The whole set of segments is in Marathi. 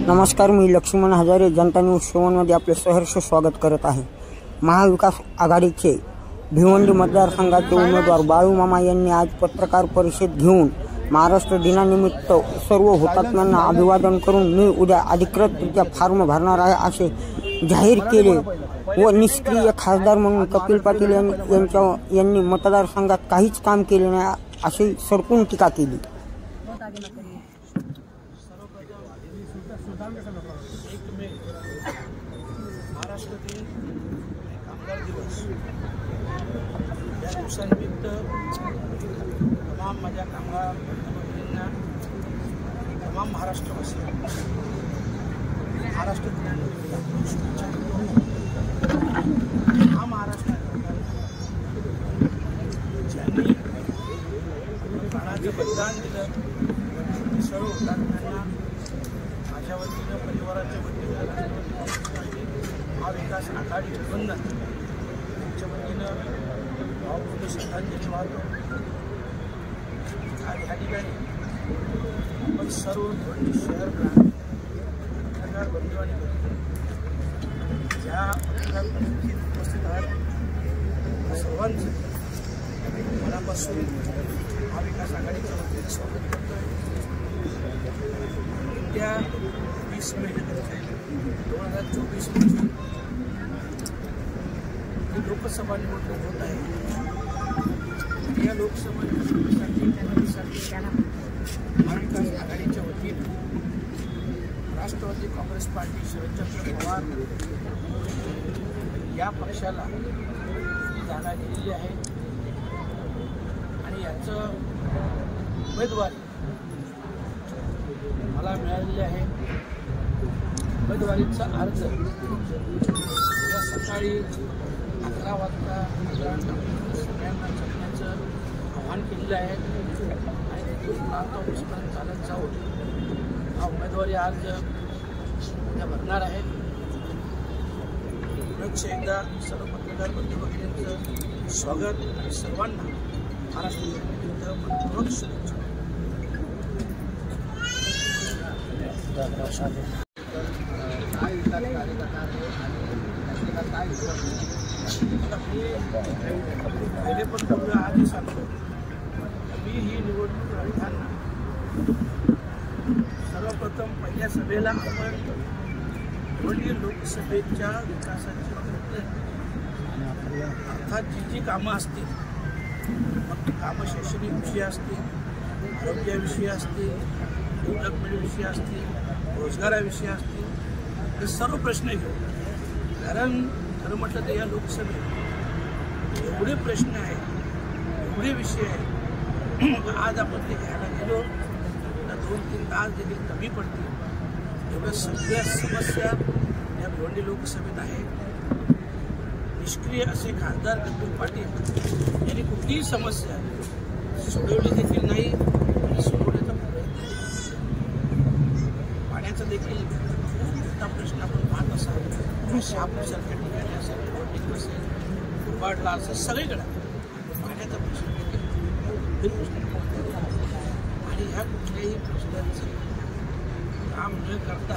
नमस्कार, मी लक्ष्मण हजारे जनता न्यूज 7 मध्ये आपले सहर्ष स्वागत करत आहे। महाविकास आघाडीचे भिवंडी मतदारसंघाचे उमेदवार बाळूमामा यांनी आज पत्रकार परिषद घेऊन महाराष्ट्र दिनानिमित्त सर्व हुतात्म्यांना अभिवादन करून मी उद्या अधिकृतरित्या फॉर्म भरणार आहे असे जाहीर केले व निष्क्रिय खासदार म्हणून कपिल पाटील यांनी मतदारसंघात काहीच काम केले नाही अशी सडकून टीका केली। महाराष्ट्र दिन कामगार दिवस या दिवसानिमित्त तमाम माझ्या कामगार बंधूंना तमाम महाराष्ट्रवासियांना महाराष्ट्र दिनानिमित्त हा महाराष्ट्र ज्यांनी प्राणाचं बलिदान दिलं सर्व हुतात्म्यांना माझ्या वतीनं परिवाराच्या वतीनं महाविकास आघाडी बंधन यांच्या वतीनं भावपूर्ण श्रद्धांजली वाहतो। आज या ठिकाणी आपण सर्व भिवंडी शहर पत्रकार बंधू आणि ज्या पत्रकार परिषदेत उपस्थित आहात सर्वांचं मनापासून महाविकास आघाडीच्या वतीनं स्वागत करतोय। येत्या 20 मे 2024 रोजी लोकसभा निवडणूक होत आहे। या लोकसभा निवडणुकीसाठी महाविकास आघाडीच्या वतीनं राष्ट्रवादी काँग्रेस पार्टी शरदचंद्र पवार या पक्षाला जागा दिलेली आहे आणि याचं उमेदवारी मला मिळालेली आहे। उमेदवारीचा अर्ज उद्या सकाळी 11 वाजता सगळ्यांना छापण्याचं आवाहन केलेलं आहे आणि तिथून प्रांत ऑफिसपर्यंत चालत जाऊन हा उमेदवारी अर्ज उद्या भरणार आहे। पुनश्च एकदा सर्व पत्रकार बंधू भगिनींचं स्वागत आणि सर्वांना महाराष्ट्र दिनानिमित्त मनपूर्वक शुभेच्छा। पहिले पण पूर्ण आधी सांगतो मी ही निवडणूक लढताना सर्वप्रथम पहिल्या सभेला आपण भिवंडी लोकसभेच्या विकासाची अर्थात जी कामं असतील मग कामं शैक्षणिक विषय असतील, आरोग्याविषयी असतील, डेव्हलपमेंटविषयी असतील, रोजगाराविषयी असतील, हे सर्व प्रश्न घेऊ। कारण खरं म्हटलं तर या लोकसभेत एवढे प्रश्न आहेत, एवढे विषय आहेत, आज आपण ते घ्यायला गेलो तर 2-3 तास देखील कमी पडतील। एवढ्या सगळ्या समस्या या भिवंडी लोकसभेत आहेत। निष्क्रिय असे खासदार कपिल पाटील यांनी कुठलीही समस्या सोडवली देखील नाही आणि सोडवण्याचा प्रयत्न पाण्याचा देखील मोठा प्रश्न आपण पाहत असाल। शहापूरसारख्या ठिकाणी असेल, भिवंडीत असेल, कुरबाडला असेल, सगळीकडे पाण्याचा प्रश्न आणि ह्या कुठल्याही प्रश्नांचं काम न करता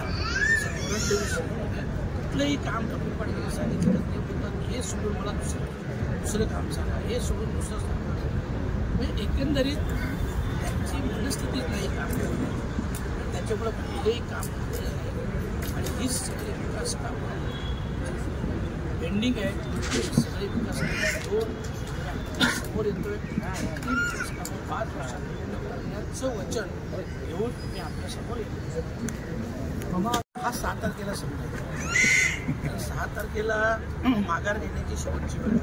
कुठलंही काम कपिल पाटील सांगितलं ते बोलतात हे सोडून मला दुसरं काम सांगा, हे सोडून दुसरं सांगा। म्हणजे एकंदरीत त्यांची मनस्थितीच नाही काम करत, त्याच्यामुळे कुठलेही काम केलेलं नाही आणि हीच सगळी विकास कामं पेंडिंग आहे। सगळे विकास कामं समोर येतोय। 3 विकास कामं 5 वर्षात पूर्ण करण्याचं वचन घेऊन मी आपल्यासमोर येतो। हा 6 तारखेला समजा 6 तारखेला माघार घेण्याची शेवटची वेळ,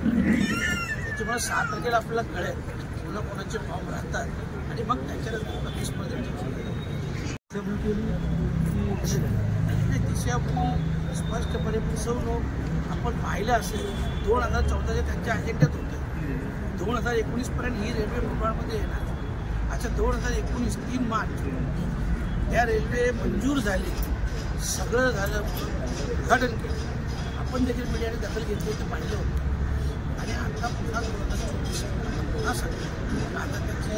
त्याच्यामुळे 6 तारखेला आपल्याला कळेल पुन्हा कोणाचे फॉर्म राहतात आणि मग त्याच्यानंतर प्रतिस्पर्धेची दिशाभूल स्पष्टपणे फसवणूक आपण पाहिलं असेल। 2014च्या त्यांच्या अजेंड्यात होतं 2019 पर्यंत ही रेल्वे मुंबईमध्ये येणार। अच्छा 2019 3 मार्च या रेल्वे मंजूर झाली, सगळं झालं, उद्घाटन केलं, आपण देखील मीडियाने दखल घेतली तर पाहिलं होतं आणि आता पुन्हा 2024 पुन्हा सांगितलं आता त्याची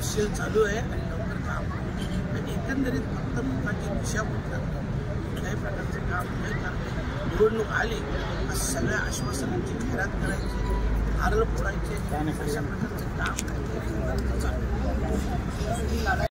सेल चालू आहे आणि लवकर काम एकंदरीत फक्त लोकांची दिशाभूल करणे, कुठल्याही प्रकारचं काम न करणे, निवडणूक आली सगळ्या आश्वासनांची खैरात करायची, नारळ फोडायचे, अशा प्रकारचं काम चालू.